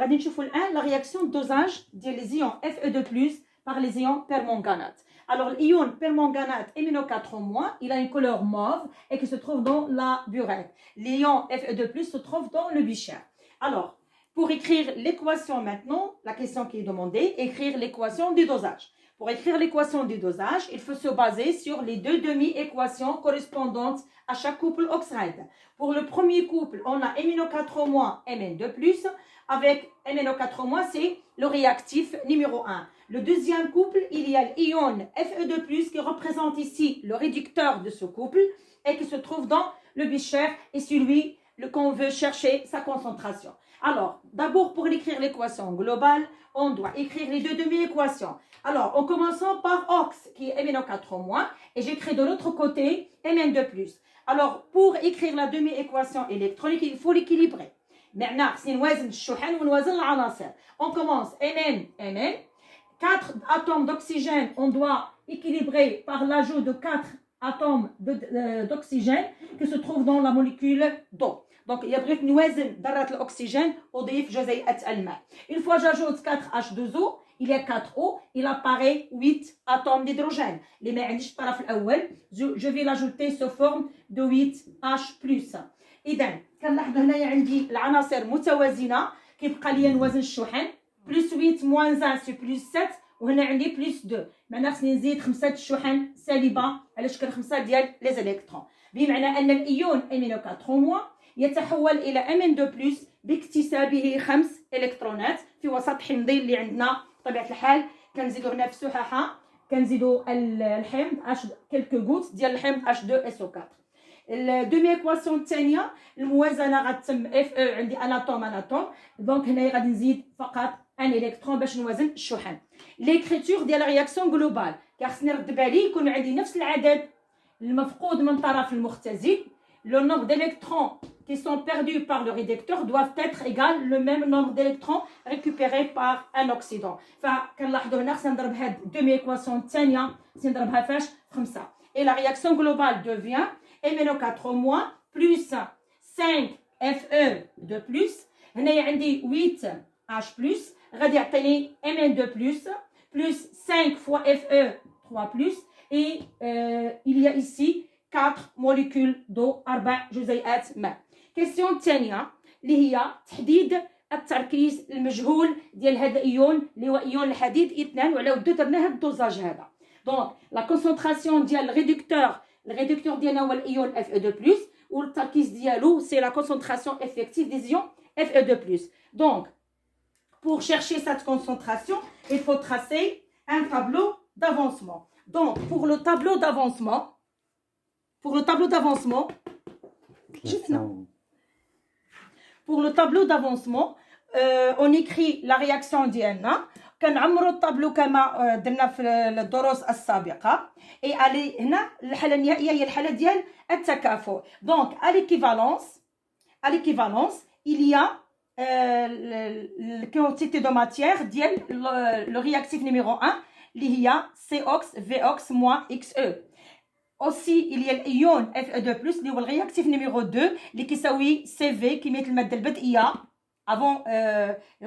غادي نشوفوا الان la réaction de dosage ديال les ions Fe2+ par les ions permanganate. Alors l'ion permanganate MnO4-, il a une couleur mauve et qui se trouve dans la burette. L'ion Fe2+ se trouve dans le bichère. Alors, pour écrire l'équation maintenant, la question qui est demandée, écrire l'équation du dosage. Pour écrire l'équation du dosage, il faut se baser sur les deux demi-équations correspondantes à chaque couple oxyde. Pour le premier couple, on a MnO4-, Mn2+, avec MnO4-, c'est le réactif numéro 1. Le deuxième couple, il y a l'ion Fe2+, qui représente ici le réducteur de ce couple et qui se trouve dans le bichère et celui qu'on veut chercher sa concentration. Alors, d'abord, pour écrire l'équation globale, on doit écrire les deux demi-équations. Alors, en commençant par OX, qui est MnO4-, et j'écris de l'autre côté Mn2+. Alors, pour écrire la demi-équation électronique, il faut l'équilibrer. Maintenant, c'est نوازن الشحن ونوازن العناصر. On commence Mn, 4 atomes d'oxygène, on doit équilibrer par l'ajout de 4 atomes d'oxygène qui se trouvent dans la molécule d'eau. Donc, il y a bref نوازن ذرات الأكسجين وضيف جزيئات الماء. Une fois j'ajoute 4 H2O, il y a 4 O, il apparaît 8 atomes d'hydrogène. اللي ما عنديش الطرف الأول, je vais l'ajouter sous forme de 8H+. إذا كنلاحظوا هنايا عندي العناصر متوازنة, كيبقى لي نوازن الشحن بلس 8 موان 1 سي بلس 7 وهنا عندي بلس 2. معناها خصني نزيد 5 الشحن سالبة على شكل 5 ديال لي زيليكترون, بمعنى أن الإيون MnO4- يتحول إلى Mn2+ باكتسابه 5 إلكترونات في وسط حمضي اللي عندنا بطبيعة الحال. كنزيدو هنا في السحاحة كنزيدو الحمض كلكو غوت ديال الحمض H2SO4. الدومي ايكواسيون الثانيه الموازنه غتتم اف او عندي اناتوم دونك هنايا غادي نزيد فقط ان الكترون باش نوازن الشحن. ليكريتور ديال رياكسيون جلوبال خصني نرد بالي يكون عندي نفس العدد المفقود من طرف المختزل. Le nombre d'électrons qui sont perdus par le réducteur doivent être égal le même nombre d'électrons récupérés par un oxydant. فكنلاحظوا هنا خصنا نضرب هاد الدومي ايكواسيون الثانيه خصني نضربها فاش 5. Et la réaction globale devient MnO4- plus 5 Fe2+. هنايا عندي 8H+, غادي يعطيني Mn2+, plus 5 fois Fe3+, et il y a ici 4 molécules d'eau, 4 جزيئات ماء. كيسيون الثانية اللي هي تحديد التركيز المجهول ديال هذا الإيون اللي هو إيون الحديد 2, وعلى ودو درنا هذا الدوزاج هذا. دونك لا كونسونطراسيون ديال الريدكتور ديالنا هو الايون Fe2+, والتركيز ديالو سي لا كونسونطراسيون افكتيف دي ايون Fe2+. Donc, pour chercher cette concentration, il faut tracer un tableau d'avancement. Donc, pour le tableau d'avancement, on écrit la réaction ديالنا. كنعمروا الطابلو كما درنا في الدروس السابقه. اي علي هنا الحاله النهائيه هي الحاله ديال التكافؤ. دونك à l'équivalence il y a la quantité de matière ديال le réactif numéro 1 اللي هي COX VOX moins XE. aussi il y a l'ion Fe2+ اللي هو الرياكتيف نيميرو 2 اللي كيساوي CV كميه الماده البدئيه avant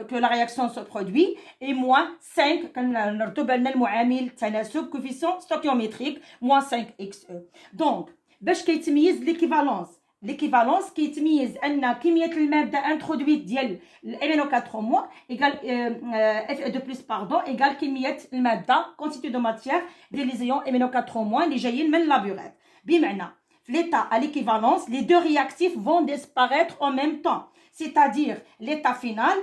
que la réaction se produit, et moins 5 كنردو بالنا المعامل التناسب coefficient stoichiométrique moins 5xe. donc باش كيتميز l'équivalence كيتميز ان كميه الماده انترودويت ديال MnO4- égal Fe2+ pardon égal كميه الماده quantité de matière ديال les ions MnO4- اللي جايين من لابوريت. بمعنى في l'état à l'équivalence les deux réactifs vont disparaître en même temps. C'est-à-dire l'état final,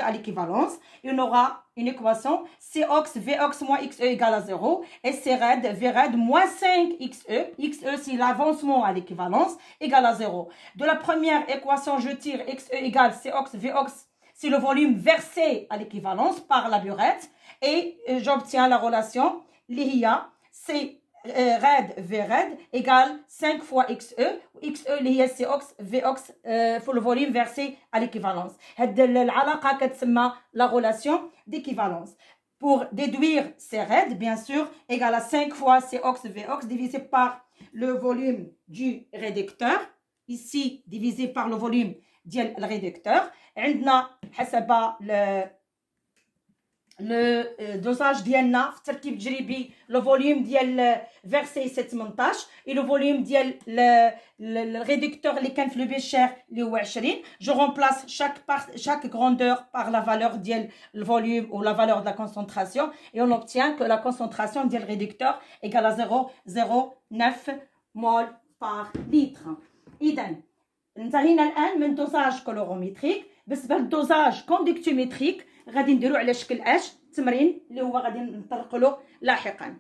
à l'équivalence, il aura une équation COX VOX moins XE égale à 0 et CRED VRED moins 5XE. XE c'est l'avancement à l'équivalence égale à 0. De la première équation, je tire XE égale COX VOX, c'est le volume versé à l'équivalence par la burette et j'obtiens la relation l'IA c'est RED VRED égale 5 fois XE. XE اللي هي COX VOX في le volume versé à l'équivalence. هاد العلاقة كتسمى la relation d'équivalence. Pour déduire CRED, bien sûr, égale à 5 fois COX VOX divisé par le volume du réducteur. Ici, divisé par le volume ديال الريدكتور. عندنا حسب لو دوزاج ديالنا في التركيب التجريبي لو فوليوم ديال فيرسي 18 اي لو فوليوم ديال الريدكتور اللي كان في لو بيشير اللي هو 20. جو رومبلاس chaque grandeur par la valeur ديال الفوليوم ou la valeur de la concentration et on obtient que la concentration ديال الريدكتور égale à 0,09 mol par litre. اذا انتهينا الان من دوزاج كولوروميتريك. بالنسبه للدوزاج كوندكتوميتريك غادي نديرو على شكل اش تمرين اللي هو غادي نطرقوا له لاحقا.